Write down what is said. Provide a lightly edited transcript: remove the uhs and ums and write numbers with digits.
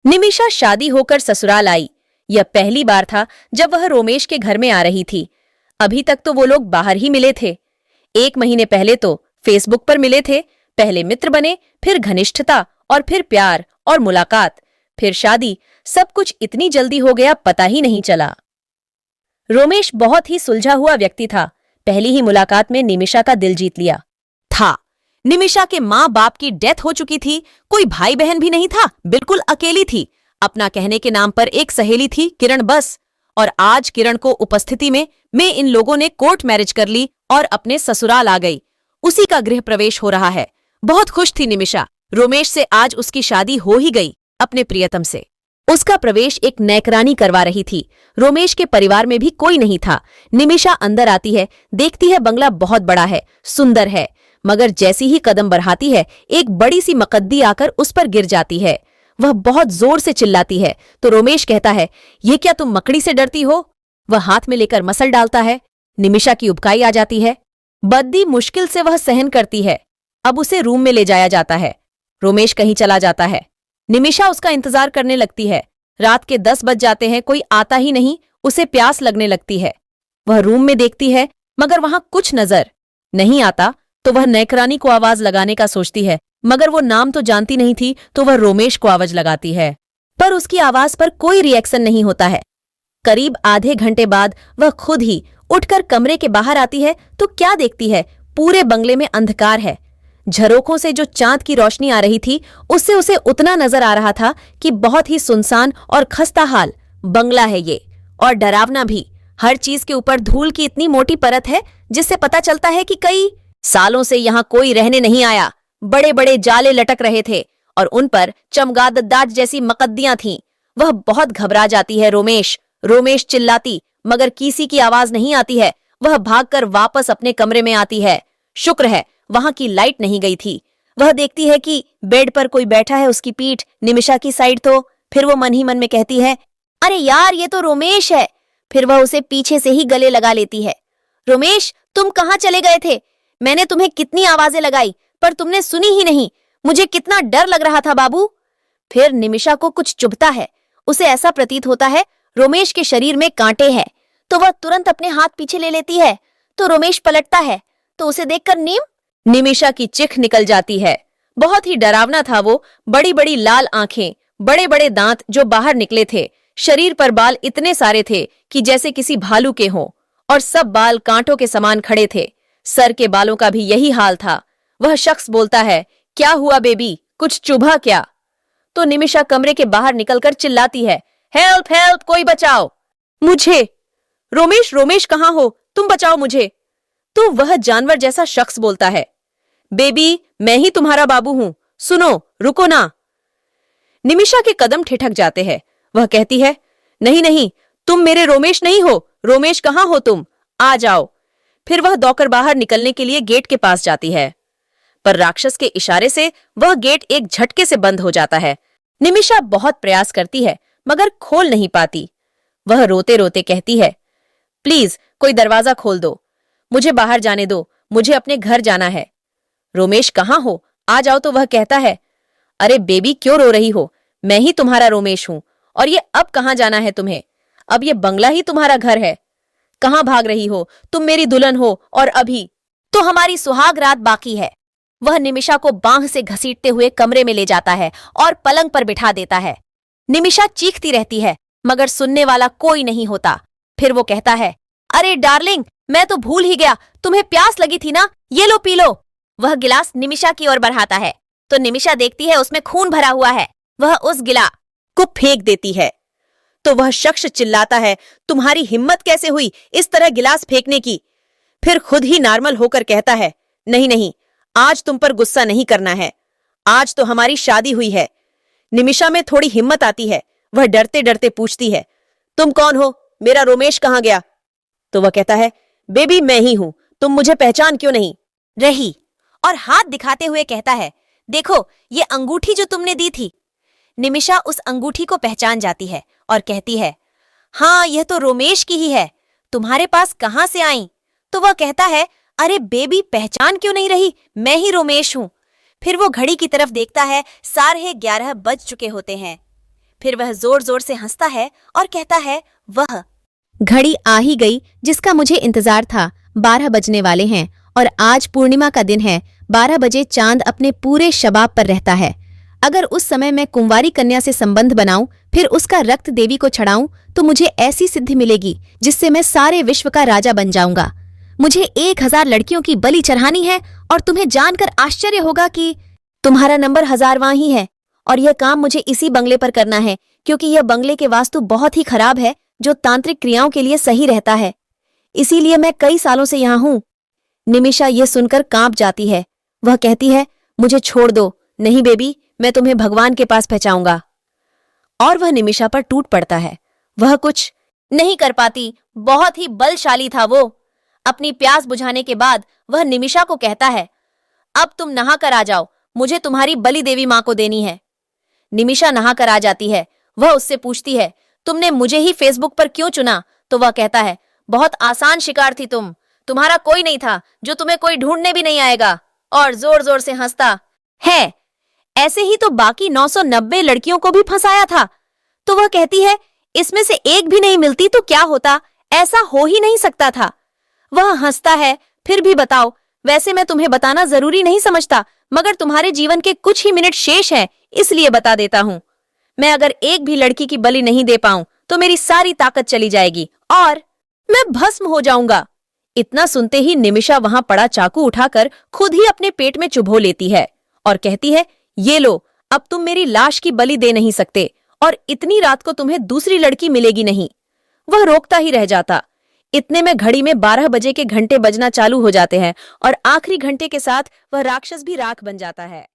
निमिषा शादी होकर ससुराल आई। यह पहली बार था जब वह रोमेश के घर में आ रही थी। अभी तक तो वो लोग बाहर ही मिले थे। 1 महीने पहले तो फेसबुक पर मिले थे। पहले मित्र बने, फिर घनिष्ठता, और फिर प्यार और मुलाकात, फिर शादी। सब कुछ इतनी जल्दी हो गया, पता ही नहीं चला। रोमेश बहुत ही सुलझा हुआ व्यक्ति था। पहली ही मुलाकात में निमिषा का दिल जीत लिया था। निमिषा के माँ बाप की डेथ हो चुकी थी, कोई भाई बहन भी नहीं था, बिल्कुल अकेली थी। अपना कहने के नाम पर एक सहेली थी, किरण, बस। और आज किरण को उपस्थिति में इन लोगों ने कोर्ट मैरिज कर ली और अपने ससुराल आ गई। उसी का गृह प्रवेश हो रहा है। बहुत खुश थी निमिषा। रोमेश से आज उसकी शादी हो ही गई, अपने प्रियतम से। उसका प्रवेश एक नैकरानी करवा रही थी। रोमेश के परिवार में भी कोई नहीं था। निमिषा अंदर आती है, देखती है बंगला बहुत बड़ा है, सुंदर है, मगर जैसी ही कदम बढ़ाती है एक बड़ी सी मकद्दी आकर उस पर गिर जाती है। वह बहुत जोर से चिल्लाती है तो रोमेश कहता है, ये क्या तुम मकड़ी से डरती हो? वह हाथ में लेकर मसल डालता है। निमिषा की उबकाई आ जाती है। बद्दी मुश्किल से वह सहन करती है। अब उसे रूम में ले जाया जाता है। रोमेश कहीं चला जाता है। निमिषा उसका इंतजार करने लगती है। रात के 10 बज जाते हैं, कोई आता ही नहीं। उसे प्यास लगने लगती है। वह रूम में देखती है, मगर वहां कुछ नजर नहीं आता। तो वह नैकरानी को आवाज लगाने का सोचती है, मगर वो नाम तो जानती नहीं थी, तो वह रोमेश को आवाज लगाती है, पर उसकी आवाज पर कोई रिएक्शन नहीं होता है। करीब आधे घंटे बाद वह खुद ही उठकर कमरे के बाहर आती है तो क्या देखती है, पूरे बंगले में अंधकार है। झरोखों से जो चांद की रोशनी आ रही थी, उससे उसे उतना नजर आ रहा था कि बहुत ही सुनसान और खस्ता हाल बंगला है ये, और डरावना भी। हर चीज के ऊपर धूल की इतनी मोटी परत है जिससे पता चलता है कि कई सालों से यहाँ कोई रहने नहीं आया। बड़े बड़े जाले लटक रहे थे और उन पर चमगादड़ जैसी मकद्दियां थीं। वह बहुत घबरा जाती है। रोमेश चिल्लाती, मगर किसी की आवाज नहीं आती है। वह भागकर वापस अपने कमरे में आती है। शुक्र है वहां की लाइट नहीं गई थी। वह देखती है कि बेड पर कोई बैठा है, उसकी पीठ निमिषा की साइड। तो फिर वो मन ही मन में कहती है, अरे यार, ये तो रोमेश है। फिर वह उसे पीछे से ही गले लगा लेती है। रोमेश, तुम कहाँ चले गए थे? मैंने तुम्हें कितनी आवाजें लगाई, पर तुमने सुनी ही नहीं। मुझे कितना डर लग रहा था बाबू। फिर निमिषा को कुछ चुभता है। उसे ऐसा प्रतीत होता है रोमेश के शरीर में कांटे हैं। तो वह तुरंत अपने हाथ पीछे ले लेती है। तो रोमेश पलटता है तो उसे देखकर निमिषा की चिख निकल जाती है। बहुत ही डरावना था वो। बड़ी बड़ी लाल आंखें, बड़े बड़े दांत जो बाहर निकले थे। शरीर पर बाल इतने सारे थे कि जैसे किसी भालू के हों, और सब बाल कांटों के समान खड़े थे। सर के बालों का भी यही हाल था। वह शख्स बोलता है, क्या हुआ बेबी, कुछ चुभा क्या? तो निमिषा कमरे के बाहर निकलकर चिल्लाती है, हेल्प हेल्प, कोई बचाओ मुझे। रोमेश कहाँ हो? तुम बचाओ मुझे। तो वह जानवर जैसा शख्स बोलता है, बेबी, मैं ही तुम्हारा बाबू हूं, सुनो, रुको ना। निमिषा के कदम ठिठक जाते हैं। वह कहती है, नहीं नहीं, तुम मेरे रोमेश नहीं हो। रोमेश, कहाँ हो तुम? आ जाओ। फिर वह दौड़कर बाहर निकलने के लिए गेट के पास जाती है, पर राक्षस के इशारे से वह गेट एक झटके से बंद हो जाता है। निमिषा बहुत प्रयास करती है, मगर खोल नहीं पाती। वह रोते रोते कहती है, प्लीज कोई दरवाजा खोल दो, मुझे बाहर जाने दो, मुझे अपने घर जाना है। रोमेश, कहाँ हो? आ जाओ। तो वह कहता है, अरे बेबी, क्यों रो रही हो? मैं ही तुम्हारा रोमेश हूं। और ये अब कहाँ जाना है तुम्हें? अब ये बंगला ही तुम्हारा घर है। कहाँ भाग रही हो? तुम मेरी दुल्हन हो, और अभी तो हमारी सुहाग रात बाकी है। वह निमिषा को बांह से घसीटते हुए कमरे में ले जाता है और पलंग पर बिठा देता है। निमिषा चीखती रहती है, मगर सुनने वाला कोई नहीं होता। फिर वो कहता है, अरे डार्लिंग, मैं तो भूल ही गया, तुम्हें प्यास लगी थी ना, ये लो पी लो। वह गिलास निमिषा की ओर बढ़ाता है तो निमिषा देखती है उसमें खून भरा हुआ है। वह उस गिलास को फेंक देती है। तो वह शख्स चिल्लाता है, तुम्हारी हिम्मत कैसे हुई इस तरह गिलास फेंकने की? फिर खुद ही नॉर्मल होकर कहता है, नहीं नहीं, आज तुम पर गुस्सा नहीं करना है, आज तो हमारी शादी हुई है। निमिषा में थोड़ी हिम्मत आती है। वह डरते डरते पूछती है, तुम कौन हो? मेरा रोमेश कहाँ गया? तो वह कहता है, बेबी, मैं ही हूं, तुम मुझे पहचान क्यों नहीं रही? और हाथ दिखाते हुए कहता है, देखो ये अंगूठी जो तुमने दी थी। निमिषा उस अंगूठी को पहचान जाती है और कहती है, हाँ, यह तो रोमेश की ही है, तुम्हारे पास कहाँ से आई? तो वह कहता है, अरे बेबी, पहचान क्यों नहीं रही? मैं ही रोमेश हूं। फिर वो घड़ी की तरफ देखता है, 11:30 बज चुके होते हैं। फिर वह जोर जोर से हंसता है और कहता है, वह घड़ी आ ही गई जिसका मुझे इंतजार था। 12 बजने वाले हैं और आज पूर्णिमा का दिन है। 12 बजे चांद अपने पूरे शबाब पर रहता है। अगर उस समय मैं कुंवारी कन्या से संबंध बनाऊं, फिर उसका रक्त देवी को चढ़ाऊं, तो मुझे ऐसी सिद्धि मिलेगी जिससे मैं सारे विश्व का राजा बन जाऊंगा। मुझे 1000 लड़कियों की बलि चढ़ानी है और तुम्हें जानकर आश्चर्य होगा कि तुम्हारा नंबर 1000वां ही है। और यह काम मुझे इसी बंगले पर करना है, क्योंकि यह बंगले के वास्तु बहुत ही खराब है, जो तांत्रिक क्रियाओं के लिए सही रहता है। इसीलिए मैं कई सालों से यहाँ हूँ। निमिषा यह सुनकर कांप जाती है। वह कहती है, मुझे छोड़ दो। नहीं बेबी, मैं तुम्हें भगवान के पास पहुंचाऊंगा। और वह निमिषा पर टूट पड़ता है। वह कुछ नहीं कर पाती। बहुत ही बलशाली था वो। अपनी प्यास बुझाने के बाद वह निमिषा को कहता है, अब तुम नहा कर आ जाओ, मुझे तुम्हारी बलि देवी मां को देनी है। निमिषा नहा कर आ जाती है। वह उससे पूछती है, तुमने मुझे ही फेसबुक पर क्यों चुना? तो वह कहता है, बहुत आसान शिकार थी तुम। तुम्हारा कोई नहीं था, जो तुम्हें कोई ढूंढने भी नहीं आएगा। और जोर जोर से हंसता है। ऐसे ही तो बाकी 990 लड़कियों को भी फंसाया था। तो वह कहती है, इसमें से एक भी नहीं मिलती तो क्या होता? ऐसा हो ही नहीं सकता था। वह हंसता है, फिर भी बताओ। वैसे मैं तुम्हें बताना जरूरी नहीं समझता, मगर तुम्हारे जीवन के कुछ ही मिनट शेष हैं, इसलिए बता देता हूं। मैं अगर एक भी लड़की की बलि नहीं दे पाऊं तो मेरी सारी ताकत चली जाएगी और मैं भस्म हो जाऊंगा। इतना सुनते ही निमिषा वहां पड़ा चाकू उठाकर खुद ही अपने पेट में चुभो लेती है और कहती है, ये लो, अब तुम मेरी लाश की बलि दे नहीं सकते और इतनी रात को तुम्हें दूसरी लड़की मिलेगी नहीं। वह रोकता ही रह जाता। इतने में घड़ी में 12 बजे के घंटे बजना चालू हो जाते हैं और आखिरी घंटे के साथ वह राक्षस भी राख बन जाता है।